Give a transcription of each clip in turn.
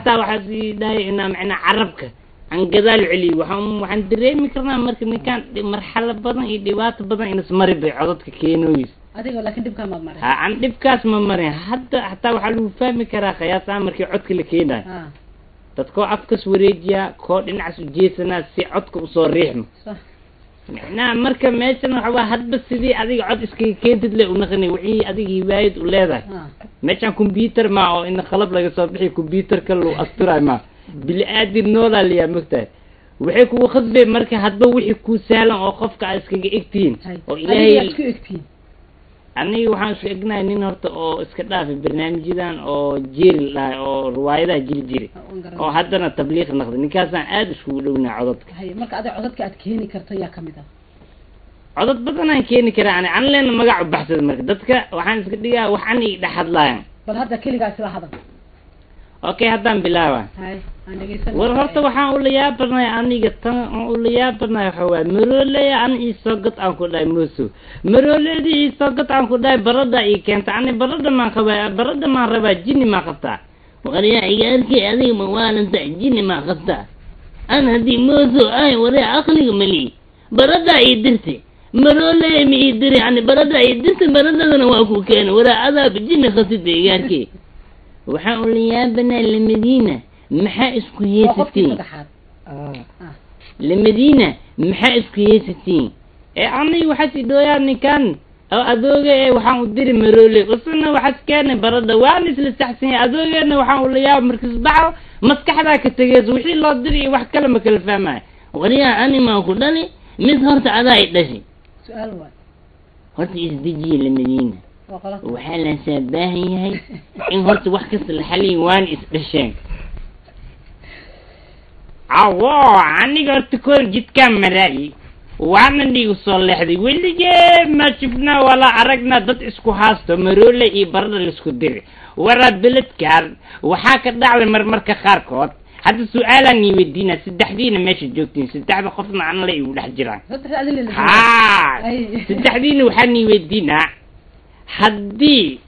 حتى واحد داي إنه معنا عربك عن جذال علي وحن دريم كرنا مركب كان مرحلة بدن إدوات بدن إن اسمر بعضك كينويس هذا يقول لكن دبكة ما مرة عن دبكاس ما مرة حتى وحلو فهم كرا خياس مركب عدك اللي كينا تذكر أفكس وريجيا كود إن عسو جيسنا سي عدك وصور ريحم صح نعم مركب ماشنا حوا هاد بس دي أديك عد إسكي كينتد له ونخني وعي أديك هوايد ولا ذا ماشان كمبيوتر معه إن خلب لقى صباحي كمبيوتر كله أسطورة ما بالآدي النولا اللي مكتة وحيك وخذ مركب هاد بوحي كو سهلا أو خفك إسكي إكتين وإلهي إكتين أني وحنا شقنا إني نرت أو إسكتنا في برنامج جدا أو جيل أو رواية جيل أو حدنا تبليغ ناخذ نكاسا عاد شو لونا عضتك هاي مرك هذا عضتك أتكيني كرتيا كميدا عضت بدنا كيني كرا يعني عن لين ما قاعد بحث المرك دتك وحنا إسكتنا وحني لحد لاين بل هذا كلي قاعد سلا هذا أوكي هذا بلاوة هاي أنا جيسنا ورهرت وحنا أقول يا برنا أني قط أقول يا برنا حوا مرولي أن يسقط عن كل موسو مرولي دي يسقط عن كل بردا كانت عني بردا ما خبا بردا ما ربا جيني ما قطع وقال يا عيالك هذه موال أنت جيني ما قطع أنا دي موسو أي وري عقلي ملي بردا يدرسي مرولي مي يدري يعني بردا يدرسي بردا أنا واقو كان ورا عذاب جيني خسيت عيالك وحاول يا بنا المدينة محا اسكو هي 60 المدينة محا اسكو هي 60 عني وحسي دوياني كان او ادوغي وحان وديري مرولي وصلنا وحس كان برده وانس للتحسين ادوغي انا وحان ولا يا مركز بعض مسكحدا كتغيز وحي لو ديري wax kale ma kala fahmay wariya ani ma ku dhali mid horta aday dhashi su'aal waa horta isdiji المدينة وحالا ساباهي هاي إن هرت وحكس الحلي وان إسدشان عواه عني قلت كل جيت كام مراي وانا اللي يوصل لحدي واللي جاي ما شفنا ولا عرقنا ضد اسكو هاستو مرولي اي برد الاسكو ديري ورا بلد كار وحاكا دعوة مرمركة خاركوت هذا سؤالا يودينا سدحدينا ماشي جوتين سدحدا خفنا عنا لي ولح جيران سدحدينا وحاني يودينا حدي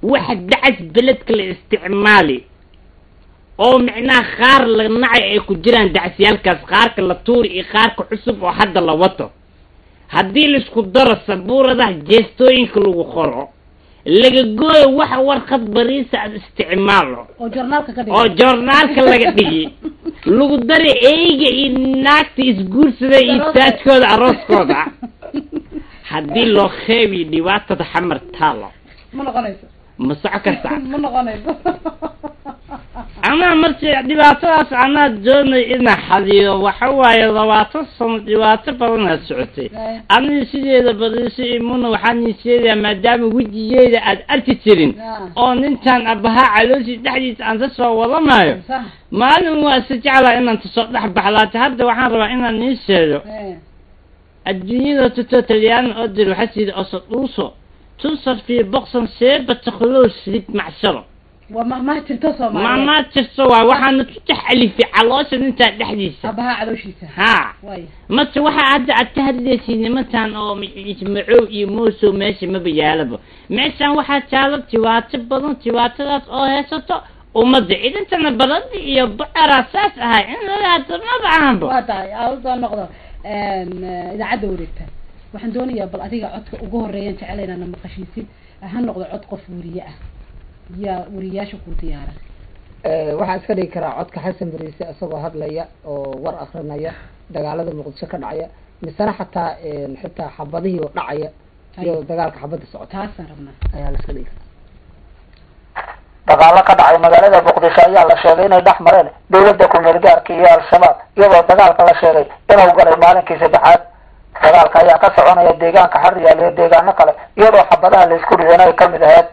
واحد دعس بلدك الاستعمالي او معناه خار لنعي اي كجيران دعسيالكاس خارك لطوري اي خارك عصب وحد لوطو هدي لسكو درس سبورة ده جيستوين كلو خورو لقى قوي واحد ورخط بريسة استعماله او جورنالك لقى ديجي لقو داري ايجا اي ناكتي اسقور سده اي تاجكود عروس كودا هدي لو خيبي ديواتة حمر تالو ما نغنيس مسعك الساعة ما نغنيس أنا مرتي ديواتة أنا جوني إنا حديو وحوايا دواتة صنع ديواتة برنا سعوتي أنا سيدي بريسي إمونا وحاني سيدي مادام وجي جيدي أدأرتي أو ننتان أبها علوسي تحديث أن تسوى والله مايو معلوم واسجي على إن أنت صدح بحلاتي هذا وحان ربا إنا نيسيرو الدنيا تتوتليان أدر وحسيد أصل أوصو توصل في بقصا سيبة تخلوه سليت معشرة وما ترتصوا ما ترتصوا وحنا تفتح اللي في علاش انت تحديث أبها علوشيسة ها ما تروح عاد التهديد سيني مثلا أو يجمعوا يموسوا ماشي ما بيالبوا مثلا واحد شالب تواتب بدون تواتبات أو هسطو ومضي إذا أنت بردي يبقى راساس هاي إنه لا تما بعامبو واتاي أوضا نقطة إذا عدوا وريكتها waxaan doonayaa bal adiga codka ugu horeeyaan jecelaynaa na maqashiisin ha noqdo cod qof wariye ah ya wariyaasha ku diyaaran waxaan iska dhigi karaa codka xasan bariise isagoo hadlaya oo war akhrinaya dagaalada muqdisho ka dhacaya misana xitaa xabadihii oo dhacaya iyo dagaalka xabada socota taasaan rabnaa ayaa la iska dhigi karaa dagaalo ka dhacay magaalada muqdisho ayaa la sheegay inay dhex mareen dowladda ku-meelgaarka iyo al-shabaab iyadoo dagaalka la sheegay inuu galay maalinkii saddexaad dagaalka ayaa ka soconaya deegaanka xariyaal iyo deegaano kale iyadoo xabadaha la isku dhigeen ay ka mid ahayd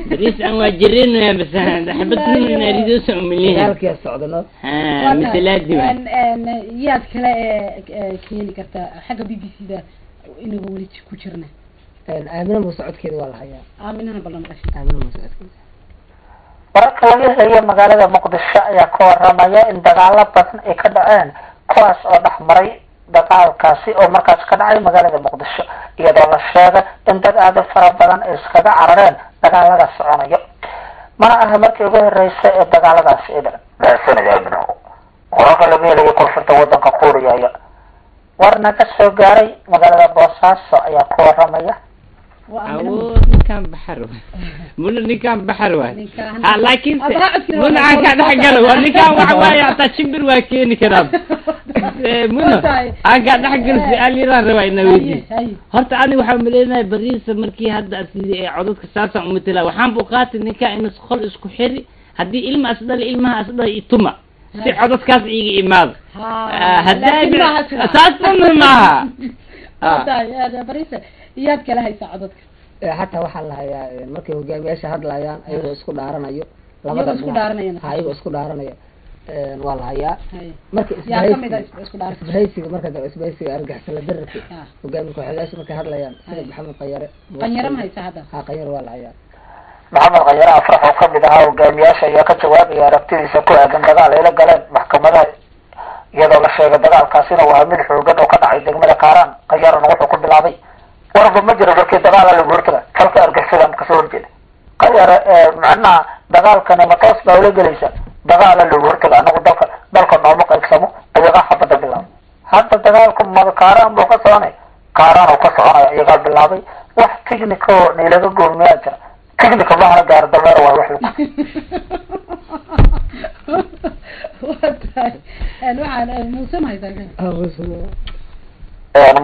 بريس أنا جرينا يا بس حبتني من أريدوس أمليها dagaalkii yaa socdano مثلات دي yaad kale keeni kartaa xagga BBC da inuu wali ku jirna aamina musocodkeeda waa la hayaa aaminana balan qashi aamina musocodkeeda wararka laga helayo magaalada muqdisho ayaa ka waramaya in dagaalo badan ay ka dhaceen kuwaas oo dhex maray dagaalkaasi oo markaas ka dhacay magaalada muqdisho iyadoo la sheegay in dad aad u fara badan ay iskaga carareen dagaalada soconayo mana aha markii ugu horeysay ee dagaaladaasi ay dhaceen mahadsanid wararka laga helayo koonfurta wadanka kuuriyaya warna ka soo gaaray magaalada boosaaso ayaa ku waramaya ninkaan baxar muna ninkaan baxar waay laakiin muna aan ka dhexgalo waa ninkaan waxa waaye hataa shimbir waa keeni karaa muna aan ka dhexgalo su-aal yaraan rabaa ina weydiis horta aniga waxaa maleynahay bariisa markii hadda sidii codadka saasaan umatala waxaan buu qaatay ninkaan in qol isku xiri haddii ilma asdhali ilmaha asdhali ituma si codadkaas iiga imaado saasna maaha bariisa iyaad kala haysaa codadka hataa waxaa la hayaa markay hogaamiyaasha hadlayaan ayagoo isku dhaaranayo labada isku dhaaranaya ayagoo isku dhaaranaya waa la hayaa marka isbahaysiga marka isbahaysiga argixisala dararka hogaamiya ku-xigeenyaasha markay hadlayaan sida maxamed qanyare ma haysa hadda qanyare waa la hayaa maxamed qanyare afrax oo kamid ahaa hogaamiyaasha ayaa ka jawaabaya aragtidiisa ku aadan dagaal ay la galeen maxkamadaha iyadoo la sheegay dagaalkaasina waa mid xoogan oo ka dhacay degmada kaaraan qanyarana wuxuu ku bilaabay warba ma jiro markii dagaala lagu hortaga kalka argixisada ama kasoo horjeeda qanyare macnaha dagaalkani ma toos baa ula gelaysa dagaala lagu hortaga anagu dalka nooma qaybsamo iyagaa xabada bilaabay hadda dagaalku mada kaaraan buu ka soconay kaaraan oo ka soconaya iyagaa bilaabay wax technico nilaga goormiyaa jira technica mahana gaar dameer waa wax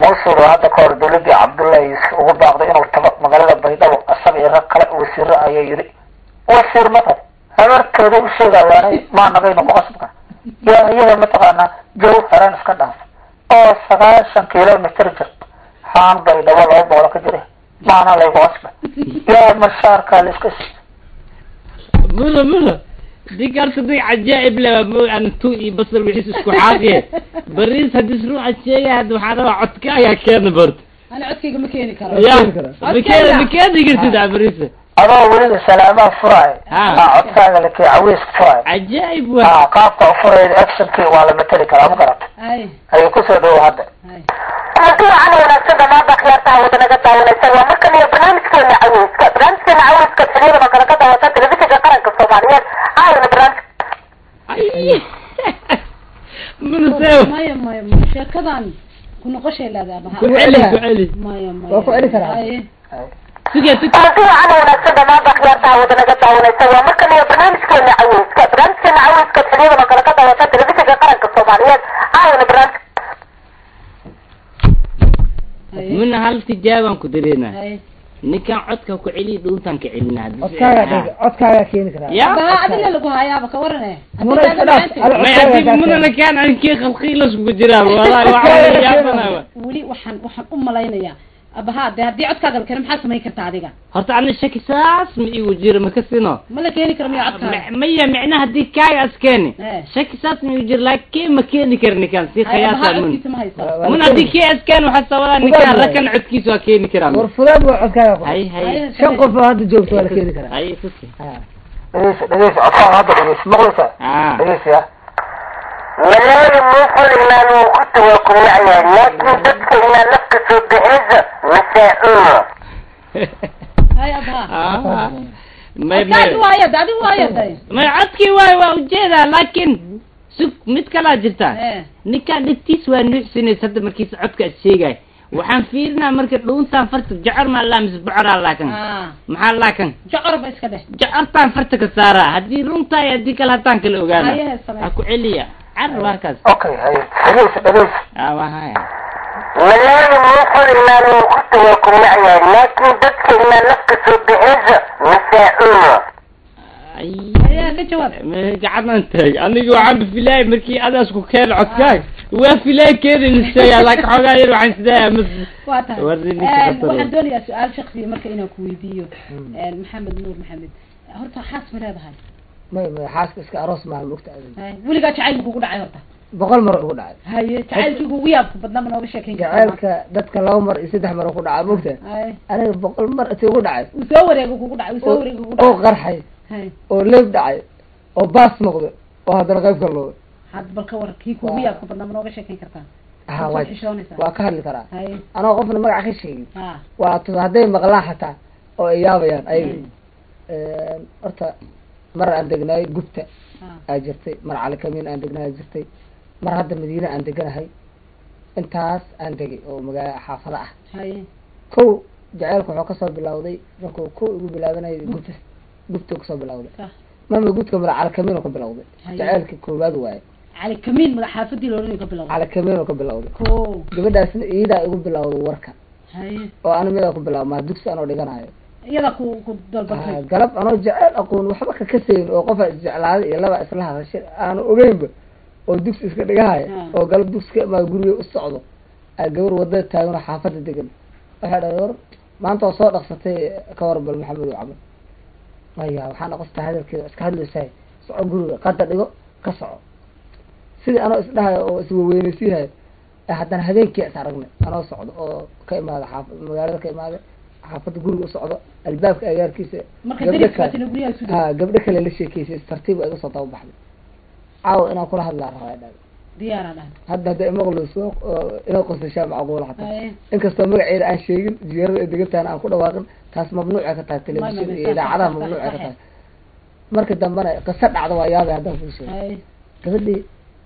muusur hadda kahor dawladii cabdullahi ugu baaqday inuu tago magaalada baydhabo isaga iyo rag kale wasiiro ayaa yiri wasiir mataq habarkeeda u sheegayaanay maanagayna ku qasbka yaa iyada mataqaanaa jow xeraan iska dhaaf oo 90 kilomitr jir haan baydhabo 200 ka jira maana laygu qasba yaa mashaarka la iska muna ذكرت ذي عجائب لما مو أن توي بصر ويحس اسكو حاجة بريس هديس روح الشيء هذا وحنا عتكا يا كان برد أنا عتكي مكاني كرا يا مكاني قلت ده بريس أنا ولد سلامة فراي عتكا لك عويس فراي عجائب قافة فراي أكشن كي ولا مثلي كلام غلط أي كسر ده هذا أنا ولا سبب ما بخير تعود أنا قد تعود سوى ممكن يبرنامج كنا عويس برنامج كنا عويس كتير ما كنا كده وصلت لبيت جقرن كصوماليات من سوى ما شكدان كنا قشة لا ذا بها كعلي ما كعلي ترى أنا ولا سبب ما بخير تعود أنا قد تعود سوى ممكن يبرنامج كنا عويس برنامج كنا عويس كتير ما كنا كده وصلت لبيت جقرن كصوماليات برنامج من هل تجابن كدرينا ninkan codka ku celi dhuuntan ka celina codkaaga keeni karaa ya adiga lagu hayaaba ka warane ma yadi muna kan anki khalqiilas ku jiraa wallahi waxa yaabana wali waxaan u malaynaya abaha hadii codkaaga kale maxaa sameyn kartaa adiga horta aan shaki saas ma igu jiro ma kasino ma la keeni karo miya codkaaga maya macnaha hadii kaaga askeeni shaki saas ma igu jiro laakiin ma keeni karni kan si qiyaasa mun hadii kee askaan waxa sabada ninkan rakan codkiisa waa keeni karaa war fulaan waa codkaaga hay shan qof hadda joogto waa la keeni karaa hay tusi دقيقة عطاها هذا دقيقة مغلسة دقيقة والله موصل إلى الوقت ويكون معي لكن تدخل إلى نفس بهذا مساء هاي أبها ما عدكي واي وجيدا لكن سك متكلا جرتا نكا دتيس ونحسن صد مركيس عدك الشيء waxaan fiirnaa marka dhuuntaan farta jacar ma la mis bucara laakan maxaa laakan jacar ba iska dheh jacartaan farta ka saara hadii runta ay hadii kala taan kala ogaana ku celiya carwaakaas okay hay dhageysa waa hay والله موصل إلى الوقت ويكون معي لكن تدخل إلى نفس بهذا مساء يا كجواب قعدنا نتاج أنا وعم فيلاي مركي أنا أسكو كان عكاك وفيلاي كان نسيا لك حقاير وعن سدايا مس واحد دولي سؤال شخصي مركي إنا كويديو محمد نور محمد هرتا حاس من هذا هاي ما حاس كسك أروس مع الوقت ولي قاعد تعال بقول عي هرتا بقول مرة بقول عي هاي تعال تقول وياك بدنا من أول شيء جعلك دتك لو مر يسدح مرة بقول عي وقته أنا بقول مرة تقول عي وصور يا بقول عي وصور يقول أو قرحي oo leeb dhacay oo baas noqdo oo hadana qayb kale loo had balka war kii ku wiya ku badna nooga sheekay kartaa ها Waa xishoonaysaa. waa ka hadli karaa Hay. anoo qofna magaca ka sheegin Ha. waa tus hadday maqlaan xataa oo ay yaabayaan ayaga horta mar aan degnaay gubta Ha. aa jirtay mar cali kamiin aan degnaay jirtay mar hadda madiine aan deganahay intaas aan degay oo magaala xaafada ah Hay. kow jaceylku wuxuu kasoo bilowday markuu kow igu bilaabanayay gubta kasoo bilowday Sax. mama gudka mara cali kamiin ka bilowday Haye. jaceylka koowaad waaye Cali Kamiin madax xaafadii loo ka bilowday. cali kamiin ka bilowday Ko. gabadhaasna iidaa igu bilowday warka Hay. oo ana midaa ku bilaabo maa dugsi anoo dhiganayo Iyada ku dalbatay. galab anoo jecel aqoon waxba ka kasayn oo qofa isjeclaaday iyo laba isla hadashay aanu ogeynba oo dugsi iska dhigahay oo galab dugsi ma guriga u socdo ay gabar wadada taagan xaafada degan waxa dhayor maanta oo soo dhaqsatay ka warbal maxamed cabdi maya waxaan qofta hadalkeeda iska hadlaysay soo guriga qada dhigo ka soco sidii anoo isdhahay oo isweynaysiihay haddana habeenkii is aragnay anoo socdo oo ka imaada xaafad magaalada ka imaada xaafada guriga u socdo albaabka agaarkiisa Marka dariiqatina guriga isu ha gabdho kale la sheekeysay tartiib ay soo daba baxday caaw inaan kula hadlaa rabaa diyaarada. hadda maqluuso inuu qosashaa macquul xataa Hay. inkastoo magaceeda aan sheegin jiirada ay degantaan aan ku dhawaaqin taas mamnuuca ka tahay telefishin iyo idaacadaha mamnuuca ka tahay marka dambana qisa dhacdo waa yaabay haddaan kuu sheego Hay. gabadhii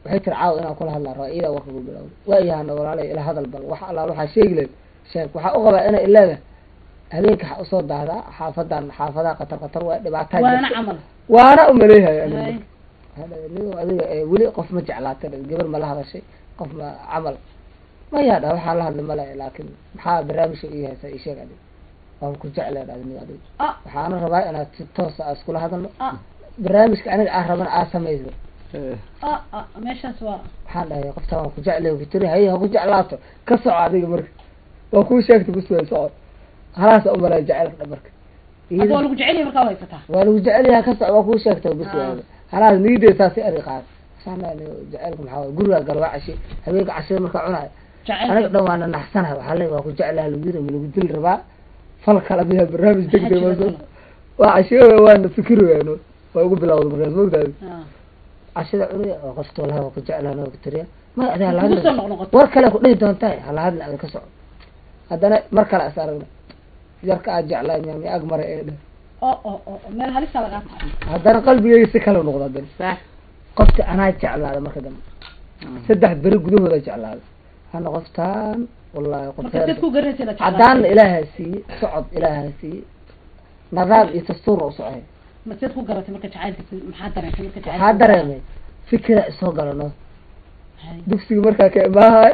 waxay tiri caaw inaan kula hadlaa rabaa iyadaa warka ugu bilowday waa yahaana walaalay ila hadal bal wax allaal waxaa sheegi leed sheeg waxaa u qabaa inay ileeda habeenka waxa usoo daahdaa xaafadaha qatar waa dhibaataa Waana camal. waana umaleeyahay Hay. adiga weli qof ma jeclaatay gabar ma la hadashay qof ma camal ma yaadha waxaa la hadli male laakiin maxaa barnaamijka ii haysa ii sheeg adig waan ku jecleen adiga Ah. waxaana rabaa inaad si toos ah iskula hadalno Ah. barnaamijka aniga aan rabana aad samayso Ah. Meeshaas waa. waxaan dhahay qofta waan ku jeclay ku tiri hay ha ku jeclaato ka soco adiga marka waa kuu sheegtay bus way soco halaas u malay jaceylka marka Adoo lagu jecel yahay markaa way fataa. waa lagu jecel yahay ka soco waa kuu sheegtay bus way halaas niideesaa si ariqaad saamayn jaceylka maxaa guriga galwaacashi habeenka cashada marka cunaay aniga dhan waana naxsanahay waxaa leeyahay waa ku jeclahay lagu yiri lagu dil rabaa fal kala biya barnaamij degdeg waa cashada waana fikirayno waa ugu bilowday markaas moogtahay cashada cunay oo qofto laha ku jeclaan oo ku tiriya ma adaa la war kale ku dhihi doontaa hala hadla ka soco haddana mar kale as aragna yarka aad jeclaan yaami ag mara ee meel halisa laga tahay haddana qalbigayga si kale noqda dan sax qofka anaa jeclaada marka dambe saddex beri gudahooda jeclaada hana qoftaan wallahi marka dadku garanaysa la haddaan ilaahay siiye socod ilaahay siiye nadaam iyo dastuur u socay ma dadku garatay marka jacaylkiisa maxaa dareemay marka jacaylkiisa waxaa dareemay fikira isoo galano dugsiga markaa ka imaahay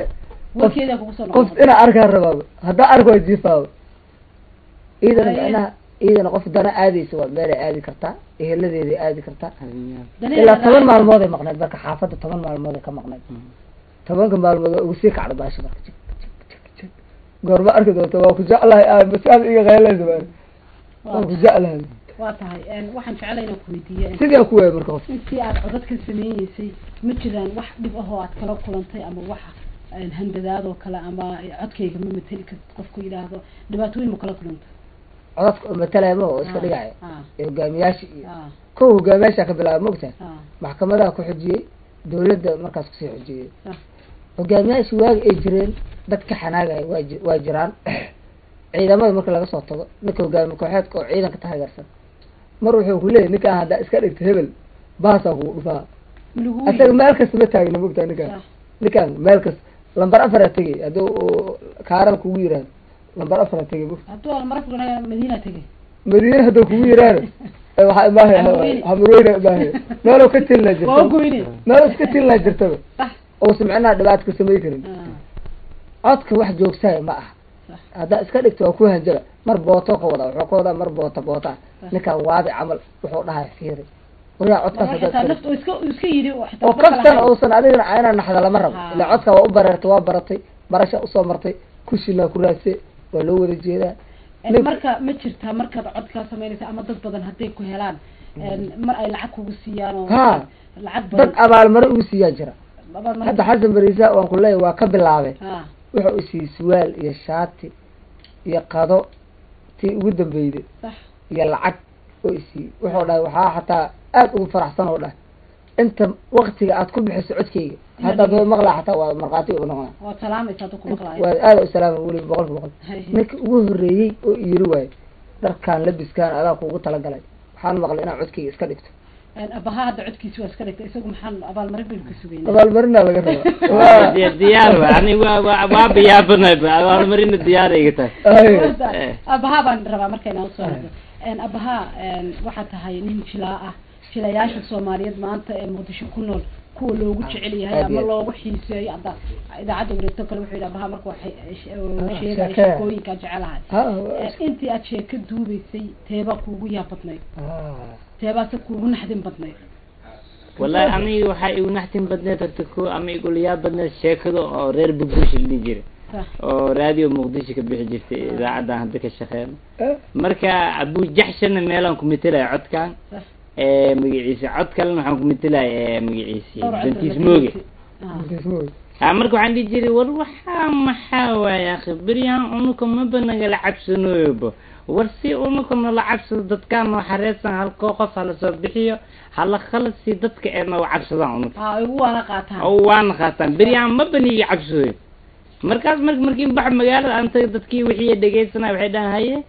warkeeda kugu soo qof inaa arkaan rabaa haddaa arko jiifaa iidana macnaha iidana qof dana aadaysa waa meelay aadi kartaa eheladeeday aadi kartaa ilaa 10 maalmood ay maqnayd marka xaafadda 10 maalmood ay ka maqnayd 10 maalmood ugu sii kacdo baasha marka goorma arki doonto waa ku jeclahay masaal iga qaylaysa waa ku jeclahay waa tahay waxaan jecelahay inaan ku weydiiyo sidee ku weey marka qof intii aad codadka sameeysay ma jiraan wax dhib ah oo aad kala kulantay ama wax handadaadoo kale ama codkayga ma mateli kartid qofku yidhaahdo dhibaatooyin ma kala kulantay codadka matalaamo oo iska dhigaya hogaamiyaasha iyo kow hogaamiyaasha ka bilaaba mogtahay maxkamadaha ku xujiyey dawladda markaas kusii xujiyey hogaamiyaasha waagi ay jireen dadka xanaagaya waa jiraan ciidamada marka laga soo tago ninka hogaami kooxeedka oo ciidanka taageersan mar wuxuu ku leeyahay ninkaan haddaa iska dhigta hebel baasaa kugu dhufaa asaga meel kasta ma taagna mogtahay ninkaan meel kasta lambar 4 tagay hadduu kaaran kugu yiraahdo lambar 4 tagay hadduu lambar 4 madiina tagay madiina hadduu kugu yiraahdo waxaa imaahay hamrooyna imaahay meeloo ka tilna jirto meeloo iska tilna jirto oo samcnaa dhibaat ka samay karin codka wax joogsaay ma aha haddaa iska dhigto waa ku hanjaba mar booto ka wada wuxuu ka wadaa mar boota ninkaan waabi camal wuxuu dhahay fiiri wariyaa codkaas oo kaftan uusan adigana ayna naxda lama rabo ilaa codka waa u bareertay waa baratay barasha usoo martay kushilaa ku raasay waa loo wada jeedaa marka ma jirtaa markaad codkaa samaynaysa ama dad badan hadday ku helaan mar ay lacag kugu siiyaan oo lacag badan dad abaalmaro ugu siiyaa jira hadda xasan bariisa waan ku leeyahay waa ka bilaabay wuxuu isiiyey suwaal iyo shaati iyo qado tii ugu dambeyday iyo lacag oo isiiyey wuxuu dhahay waxaa xataa aad ugu faraxsan oo dhahay انت وقتي اتكون بحس عدكي هذا هو مغلى حتى مرقاتي ونقنا وسلام يساتكم مقلاي وآل السلام ولي بقول نك وهريي يروي دركان لبس كان أذا كوجو تلاقي حان مغلى أنا عدكي إسكدت أبها هذا عدكي سوى إسكدت إسقم حان أبال مريب بالكسوين أبال مرينا لقرا ديار يعني وابي يا بنا أبال مرينا الديار يقطع أبها بان ربع مركينا وصار أن أبها واحد هاي نين شلاياش الصوماليات ما أنت مقدش كنول كله وجه عليه هاي أما الله وحيسي عدا إذا عدوا يرتكلوا وحيد أبها مركوا شيء كوي كجعلها أنت أشيء كدوبي سي تباك ويا بطني تباك تكون نحدم بطني والله أمي وحي ونحدم بطني تكو أمي يقول يا بطني الشيء كذا غير بقوش اللي جري أو راديو مقدش كبيح جرت إذا عدا عندك الشخير مركا أبو جحشن ميلانكم مثل عد كان مجلسي عد كلام حكم مثلا مجلسي بنتي سموجي مركو عندي جري وروح محاوى يا أخي بريان أنكم ما بنقل عبسنو يبو ورسي أنكم العبس ضد كان وحريصا هالقوقف على صبحيه هلا خلص سيدتك إنه عبسنا عنك هو أنا قاتم بريان ما بني عبسو مركز مركين بعد مجال أنت ضدكي وحية دقيقة وحيدا هاي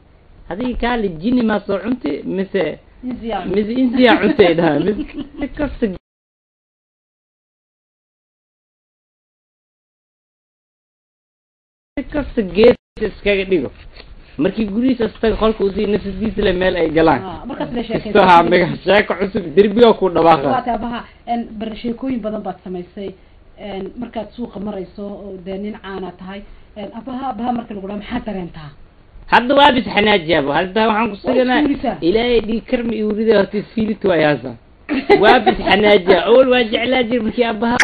هذه كان الجيني ما صعمتي مثل إنزيا عتيدها كست جيت إسكاج ديجو مركي جوريس أستغل خالك وزي نفس ديس لمال أي جلان مركز ليش استها ميجا شاك عصب دربي أو كنا باخر واتبها إن برشيكوين بدن بتسميسي إن مركز سوق مريسو دنين عانت هاي إن أبها مركز الغلام حتى رنتها هذا وابس حناج جابه هذا وحن قصينا إلى دي كرم يورده تسفيلت وياسا وابس حناج أول واجع لاجر بكي أبها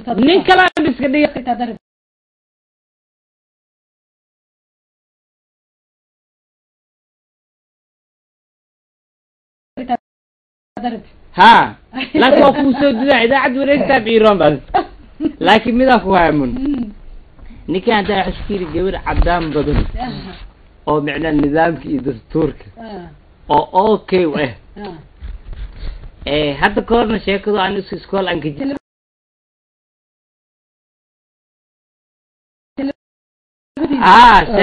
من كلام بس كده تدرب ها لكن أكو سود إذا عد وريت بعيران بس لكن ماذا فهمون نكان ده عسكري جوير عدام بدل أو معنى النظام في دستورك أو أوكي وإيه هذا كورنا شيء عن السكول عن كذي شيء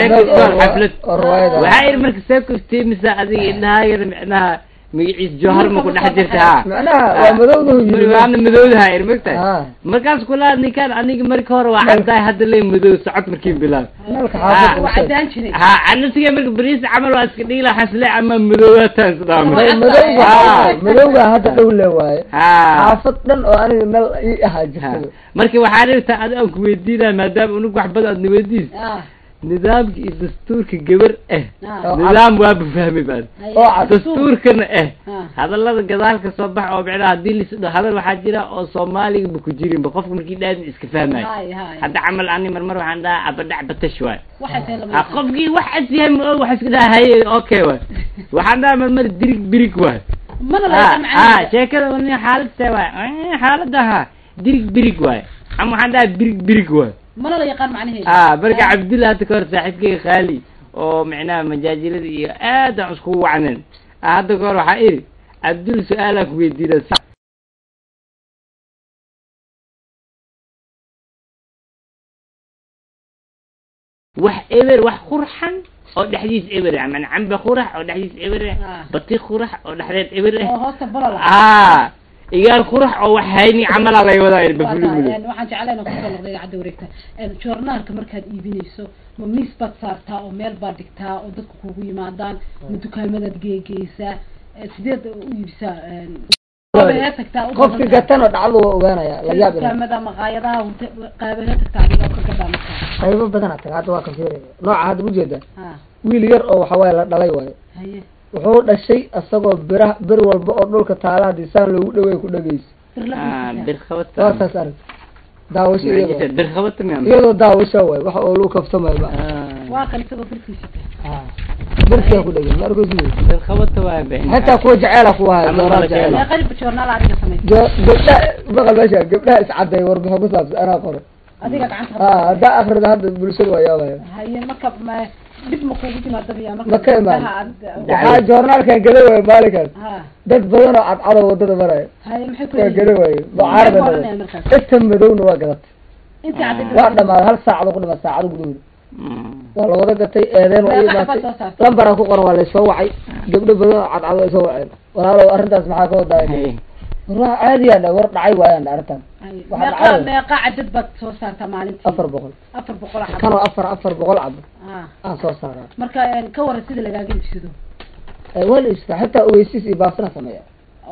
كذا حفلة وهاي المركز سيكو ستيمسا هذه إنها معناها ميعيس جوهر ما كنا حجرتها معناها وأنا مذودها إرمكتها مركز كلها نكان أنيق مركور وعداي هذا اللي مذود ساعات مركين بلاد وعدان شنو أنا سيجي مركز بريس عملوا أسكني لا حسلي عم مذودتها صدام مذودها هذا الأولى واي حافظنا وأنا نل إيهاج مركز وحارب تأذى كويدينا ما دام إنك واحد بدأ نوديس نظامك دستورك جبر نظام واب فهمي بعد دستورك هذا الله جزاك الصباح أو بعدها دي هذا الواحد جرا أو صومالي بكجيرين بخافكم كده لازم إسكفهمي هذا عمل عني مرمر وعنده أبدع بتشوي خافكي واحد فيهم واحد كده هاي أوكي وعنده مرمر دريك بريك واحد شيء كده وني حالة سوا حالة ده دريك بريك واحد عم عنده بريك واحد ما لا يقال معناه برجع عبد الله تكور صاحبك خالي او معناه مجاجيل هذا اسكو عنن هذا كور حقيقي عبد الله سؤالك ويدينا وح إبر وح خرحن أو دحديث إبر يعني عم بخرح أو دحديث إبر بطيخ خرح أو دحديث إبر إيجار خرح أو وحيني عمل على يوداير بفلوس. يعني واحد جعلنا كل الغير عدو ريكته. الجورنال كمركز يبينيسو مميز بتصارتها أو ميل باردكتها أو دك كوي معدان متكلم مدة جيسة سديد ويبسا. قف جتنا دعوة وجانا يا لجابنا. كلام مدة مغايرة وقابلتك تعليق أو كقدامك. أيوة بدنا تقعدوا كثير. نوع هذا موجودة. ويلير أو حوالي دلائي هي. wuxuu dhashay asagoo bir walba oo dhulka taala disaan lagu dhaweey ku dhageys bir khabata taas arag daawasho bir khabata iyadoo daawasho way waxa oo lagu kaftamay ba waa kan isagoo firkiisa birka ku dhagay markuu sidii bir khabata waa been hatta ku jacayl ku hayo ya qalb journal ariga sameeyay gabdha baqal basha gabdha iscaday warbax ku saabsan ana qoro adiga gacanta da akhirada hadda bulshada waa yaabay haye marka dib ma kugu timaado biyaa ma ka imaan waxaa joornaalkan gada waayo maalinkaas dad badan oo cadcado wadada maraya kaa gada waayo mucaarada inta madowna waa gadatay waa dhamaad hal saacado ku dhamaad saacado gudahooda waa la wada gatay eedeen waa imaatay lambaraa ku qoran waa laysoo wacay gabdho badan oo cadcado ay soo waceen walaalow arrintaas maxaa ka wadaaya war caadiyaa war dhacay waayaan arrintan meeqa cadad baad soo saartaa maalintii 400 kanoo 400 cabo aan soo saaraa marka ka waran sida lagaaga iibsado wal isla hataa ogeysiis iyo baasna sameeya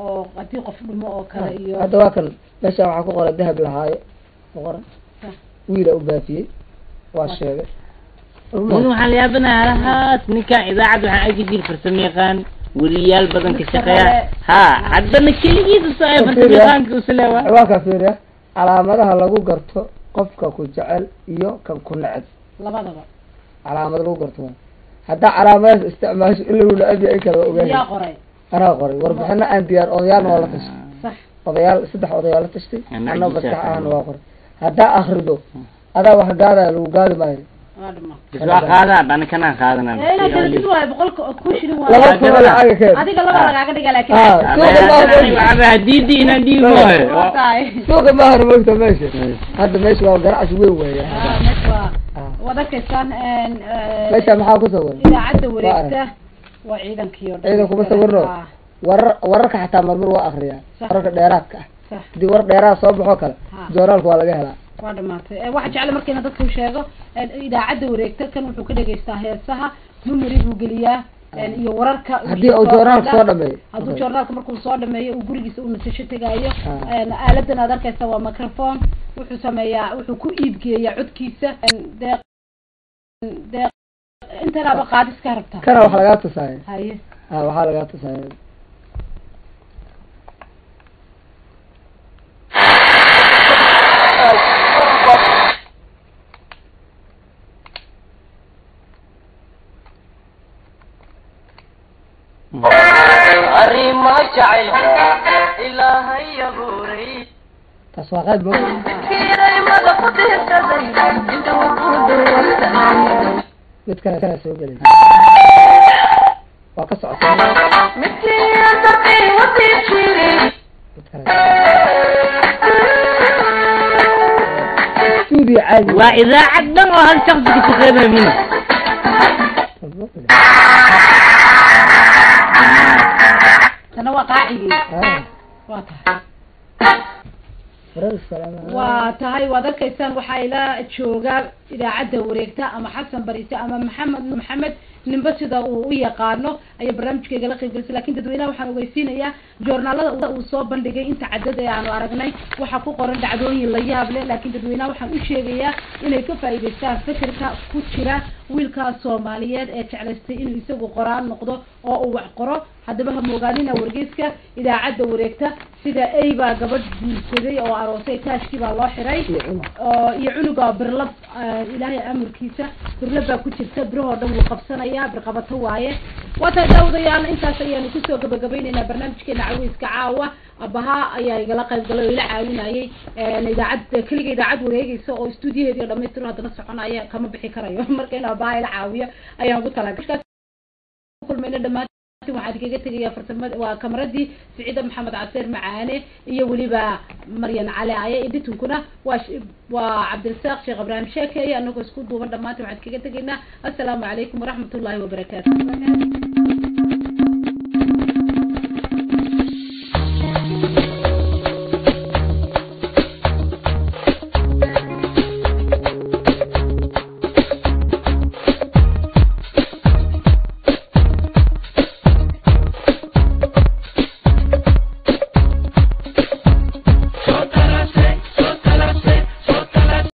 oo hadii qof dhumo oo kale iyo hadda waa kan meesha waxaa ku qoran dahab lahaayo ku qoran wiila u baafiyey waa sheegay waxaan la yaabanayaa lahaas ninkaan idaacad waxaan arki jiray farsamayaqaan weriyaal badan ka shaqeeya ha haddana keligiisa soo farsamayaqaanka usleewa waa ka fiiriya calaamadaha lagu garto qofka ku jecel iyo kan ku neceb labadaba calaamad lagu garto hadda calaamadaas isticmaasho illa uu la-abi ay kala ogaay yaa qoray anaa qoray warbixino aan diyaar odayaal waa la tashay sax odayaal 3 odayaal la tashay anaa baska aan waa qoray hadda akhrido adaa wax gaadaya lagu gaadi maayo waa qaada baan kana qaadana dad waa boqolka ku shirin waa adiga laba lagaaga dhiga laakiin waa diidi inaan dhiibo suuqa ma harmoogta meesha hadda meesha waa ganacsi weyn weeye wadakaysan meesha maxaa ku sawiran idaacada wareegta waa ciidankiyo ciidan kuma sawirno wararka xataa marmar waa akhriyaa wararka dheeraadka ah hadii war dheeraad soo baxo kale joornaalka waa laga helaa waa dhamaatay waxa jecel markayna dadku sheego idaacada wareegta kan wuxuu ka dhageystaa heesaha numeri buu geliyaa iyo wararka hadii uu joornaalka soo dhameeyo haduu joornaalka markuu soo dhameeyo uu gurigiisa u nasasho tagaayo aaladan aad arkaysa waa microphone wuxuu sameeyaa wuxuu ku iibgeeyaa codkiisa deeq intana qaadis ka rabta kana wax laga tusaayo haye waxa laga tusaayo arrimo jacayl ilaahay abuuray taswaaqad buu kiray mada ku tirsaday inta uu duway mid kale soo galay waa ka socota midkiina dadkii wadii jiray studio caadi waa idaacad dhan oo hal shakhsi ka shaqeynaya min أنا واقعي وتهاي وذاك إنسان وحيلا تشوجا إذا عدى وريكتا أما حسن بريتا أما محمد نبص ذا ويقارنه أي برامج كي قلقي بس لكن تدوينا وحنا ويسين يا جورنال وصوب بندقي أنت عدد يعني وعرقناي وحقوق رد عدوي اللي يابله لكن تدوينا وحنا وشيء إنه كفى إذا صار فكر كوتشرا ويلكا صوماليات تعلستي إنه يسوق قرآن نقضه أو وعقره هذا بهم مقالنا ورجيسك إذا عدى وريكتا سيدا أي بقى قبل سيدي أو عروسي تاشكي بالله حري يعنقا برلب إلهي أمر كيسة برلبا كتير تبره دم وقبسنا يا برقبته وايه وتداود يعني أنت سيان كسو قبقبين إن برنامج كنا عويس كعاوة أبها يا قلقة قالوا يلعبنا أي إذا عد كل إذا عد وريجي سو استوديو هذي لما يترون هذا نص عنا أي كم بحكي كرايو مركنا أبها العاوية أي قلت لك كل من الدمات waxaad kaga tagayaa farsamada waa kameradii Saciid Maxamed Cabdir Macaane iyo waliba Maryan Cali ay editunkuna waa Cabdirasaaq Sheekh Ibrahim Sheekay anagoo isku duuban dhamaantii waxaad kaga tagaynaa assalaamu calaykum waraxmatullaahi wabarakaatuh